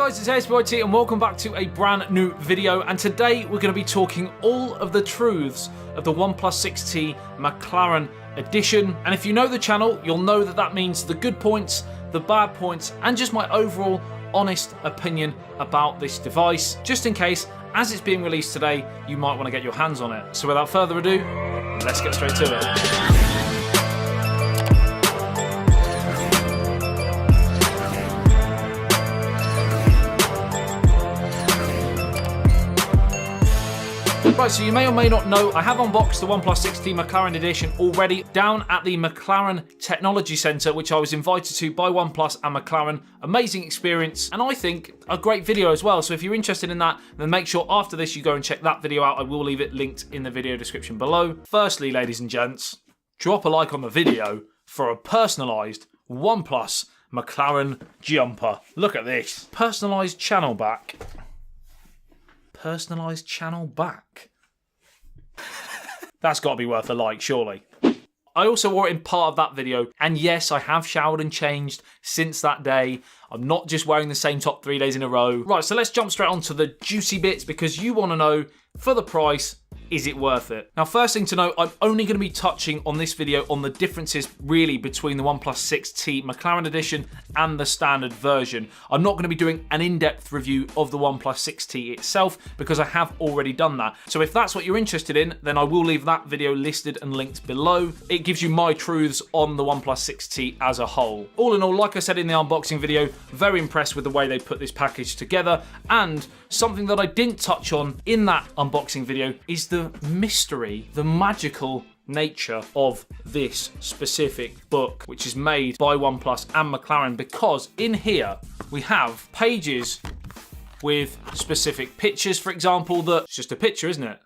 guys, it's ASBYT and welcome back to a brand new video, and today we're going to be talking all of the truths of the OnePlus 6T McLaren Edition. And if you know the channel, you'll know that that means the good points, the bad points, and just my overall honest opinion about this device, just in case, as it's being released today, you might want to get your hands on it. So without further ado, let's get straight to it. Right, so you may or may not know, I have unboxed the OnePlus 6T McLaren Edition already down at the McLaren Technology Centre, which I was invited to by OnePlus and McLaren. Amazing experience, and I think a great video as well. So if you're interested in that, then make sure after this you go and check that video out. I will leave it linked in the video description below. Firstly, ladies and gents, drop a like on the video for a personalised OnePlus McLaren jumper. Look at this. Personalised channel back. Personalised channel back. That's got to be worth a like, surely. I also wore it in part of that video, and yes, I have showered and changed since that day. I'm not just wearing the same top 3 days in a row. Right, so let's jump straight onto the juicy bits, because you want to know, for the price, is it worth it? Now, first thing to know, I'm only going to be touching on this video on the differences really between the OnePlus 6T McLaren Edition and the standard version. I'm not going to be doing an in-depth review of the OnePlus 6T itself because I have already done that. So if that's what you're interested in, then I will leave that video listed and linked below. It gives you my truths on the OnePlus 6T as a whole. All in all, like I said in the unboxing video, very impressed with the way they put this package together, and something that I didn't touch on in that unboxing video is the mystery, the magical nature of this specific book, which is made by OnePlus and McLaren, because in here we have pages with specific pictures, for example, that it's just a picture, isn't it?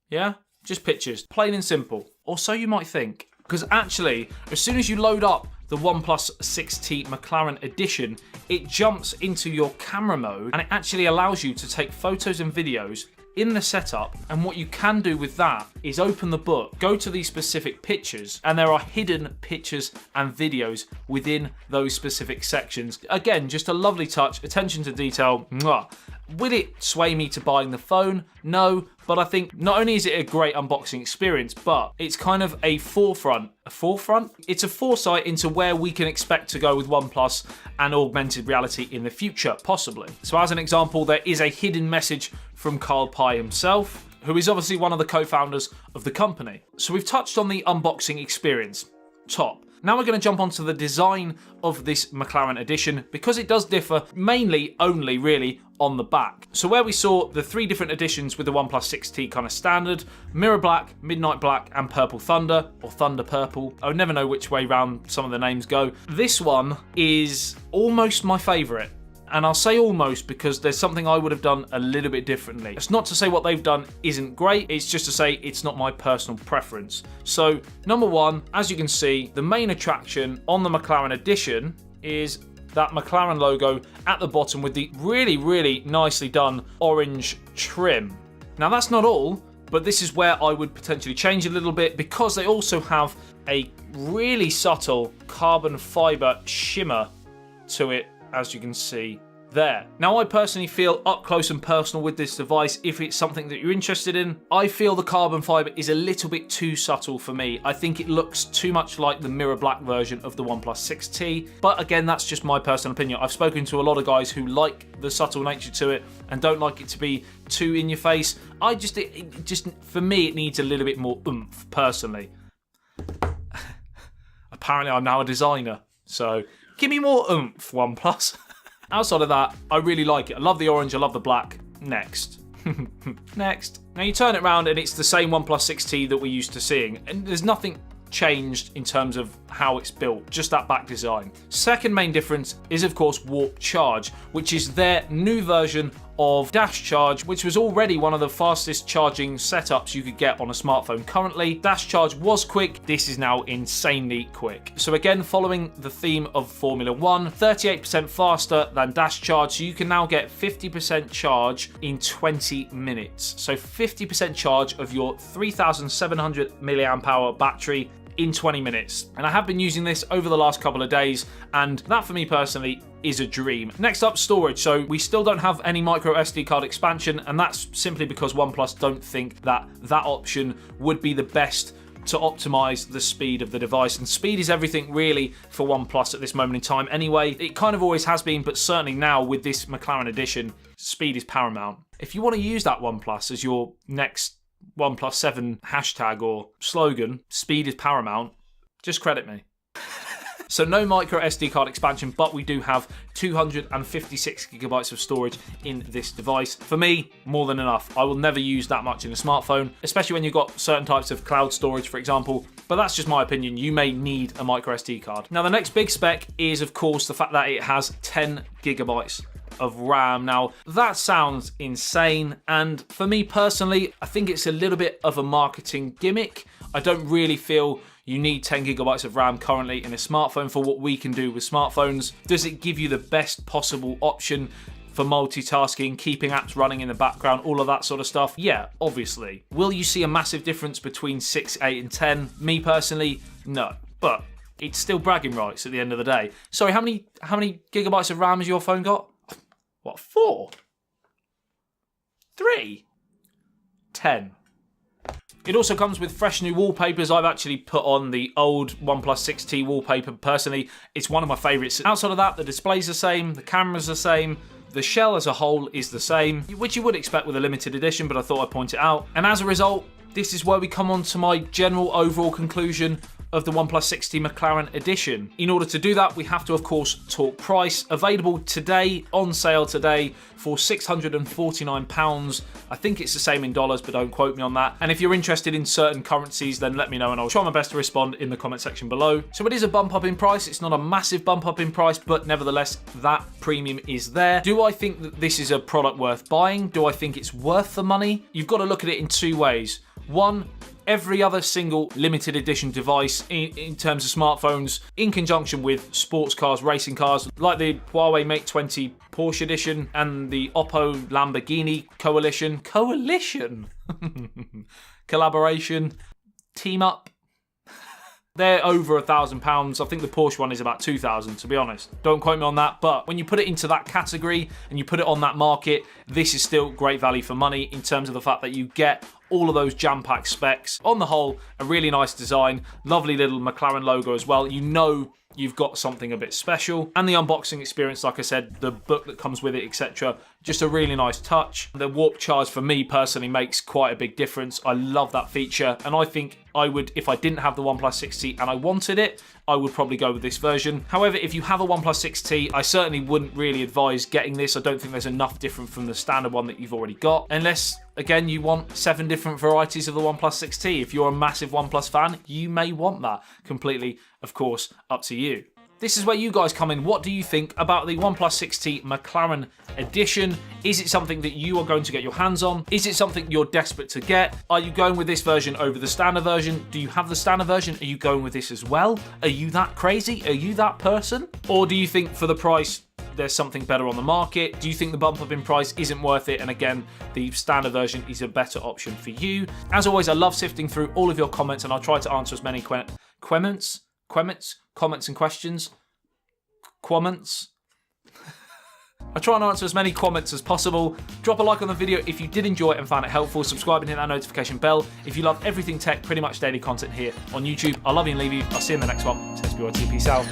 Yeah, just pictures, plain and simple. Or so you might think, because actually, as soon as you load up the OnePlus 6T McLaren Edition, it jumps into your camera mode and it actually allows you to take photos and videos in the setup. And what you can do with that is open the book, go to these specific pictures, and there are hidden pictures and videos within those specific sections. Again, just a lovely touch, attention to detail. Mwah. Will it sway me to buying the phone? No, but I think not only is it a great unboxing experience, but it's kind of a forefront. A forefront? It's a foresight into where we can expect to go with OnePlus and augmented reality in the future, possibly. So as an example, there is a hidden message from Carl Pye himself, who is obviously one of the co-founders of the company. So we've touched on the unboxing experience. Top. Now we're going to jump onto the design of this McLaren Edition, because it does differ mainly only really on the back. So where we saw the 3 different editions with the OnePlus 6T kind of standard, Mirror Black, Midnight Black, and Purple Thunder, or Thunder Purple. I would never know which way round some of the names go. This one is almost my favourite. And I'll say almost because there's something I would have done a little bit differently. It's not to say what they've done isn't great, it's just to say it's not my personal preference. So, number one, as you can see, the main attraction on the McLaren Edition is that McLaren logo at the bottom with the really, really nicely done orange trim. Now, that's not all, but this is where I would potentially change a little bit, because they also have a really subtle carbon fibre shimmer to it, as you can see there. Now, I personally feel up close and personal with this device, if it's something that you're interested in, I feel the carbon fibre is a little bit too subtle for me. I think it looks too much like the mirror black version of the OnePlus 6T, but again, that's just my personal opinion. I've spoken to a lot of guys who like the subtle nature to it and don't like it to be too in your face. It just for me, it needs a little bit more oomph, personally. Apparently, I'm now a designer, so give me more oomph, OnePlus. Outside of that, I really like it. I love the orange, I love the black. Next. Next. Now you turn it around and it's the same OnePlus 6T that we're used to seeing. And there's nothing changed in terms of how it's built, just that back design. Second main difference is, of course, Warp Charge, which is their new version of Dash Charge, which was already one of the fastest charging setups you could get on a smartphone currently. Dash Charge was quick, this is now insanely quick. So again, following the theme of Formula 1, 38% faster than Dash Charge, so you can now get 50% charge in 20 minutes. So 50% charge of your 3,700 mAh battery in 20 minutes. And I have been using this over the last couple of days, and that for me personally is a dream. Next up, storage. So we still don't have any micro SD card expansion, and that's simply because OnePlus don't think that that option would be the best to optimize the speed of the device. And speed is everything really for OnePlus at this moment in time anyway. It kind of always has been, but certainly now with this McLaren Edition, speed is paramount. If you want to use that OnePlus as your next OnePlus 7 hashtag or slogan, speed is paramount, just credit me. So no micro SD card expansion, but we do have 256 gigabytes of storage in this device. For me, more than enough. I will never use that much in a smartphone, especially when you've got certain types of cloud storage, for example. But that's just my opinion. You may need a micro SD card. Now, the next big spec is, of course, the fact that it has 10 gigabytes of RAM. Now, that sounds insane, and for me personally, I think it's a little bit of a marketing gimmick. I don't really feel you need 10 gigabytes of RAM currently in a smartphone for what we can do with smartphones. Does it give you the best possible option for multitasking, keeping apps running in the background, all of that sort of stuff? Yeah, obviously. Will you see a massive difference between 6, 8, and 10? Me personally, no. But it's still bragging rights at the end of the day. Sorry, how many gigabytes of RAM has your phone got? What, 4? 3? 10. It also comes with fresh new wallpapers. I've actually put on the old OnePlus 6T wallpaper. Personally, it's one of my favourites. Outside of that, the display's the same, the camera's the same, the shell as a whole is the same, which you would expect with a limited edition, but I thought I'd point it out. And as a result, this is where we come on to my general overall conclusion of the OnePlus 6T McLaren Edition. In order to do that, we have to, of course, talk price. Available today, on sale today, for £649. I think it's the same in dollars, but don't quote me on that. And if you're interested in certain currencies, then let me know and I'll try my best to respond in the comment section below. So it is a bump up in price. It's not a massive bump up in price, but nevertheless, that premium is there. Do I think that this is a product worth buying? Do I think it's worth the money? You've got to look at it in two ways. One, every other single limited edition device in terms of smartphones, in conjunction with sports cars, racing cars, like the Huawei Mate 20 Porsche Edition and the Oppo Lamborghini Coalition, collaboration, team up. They're over £1,000. I think the Porsche one is about 2,000, to be honest. Don't quote me on that, but when you put it into that category and you put it on that market, this is still great value for money in terms of the fact that you get all of those jam-packed specs. On the whole, a really nice design, lovely little McLaren logo as well. You know you've got something a bit special. And the unboxing experience, like I said, the book that comes with it, etc. Just a really nice touch. The warp charge for me personally makes quite a big difference. I love that feature, and I think I would, if I didn't have the OnePlus 6T and I wanted it, I would probably go with this version. However, if you have a OnePlus 6T, I certainly wouldn't really advise getting this. I don't think there's enough different from the standard one that you've already got. Unless, again, you want 7 different varieties of the OnePlus 6T. If you're a massive OnePlus fan, you may want that. Completely, of course, up to you. This is where you guys come in. What do you think about the OnePlus 6T McLaren Edition? Is it something that you are going to get your hands on? Is it something you're desperate to get? Are you going with this version over the standard version? Do you have the standard version? Are you going with this as well? Are you that crazy? Are you that person? Or do you think for the price, there's something better on the market? Do you think the bump up in price isn't worth it? And again, the standard version is a better option for you. As always, I love sifting through all of your comments, and I'll try to answer as many comments and questions. I try and answer as many comments as possible. Drop a like on the video if you did enjoy it and found it helpful. Subscribe and hit that notification bell if you love everything tech, pretty much daily content here on YouTube. I love you and leave you. I'll see you in the next one. Peace out.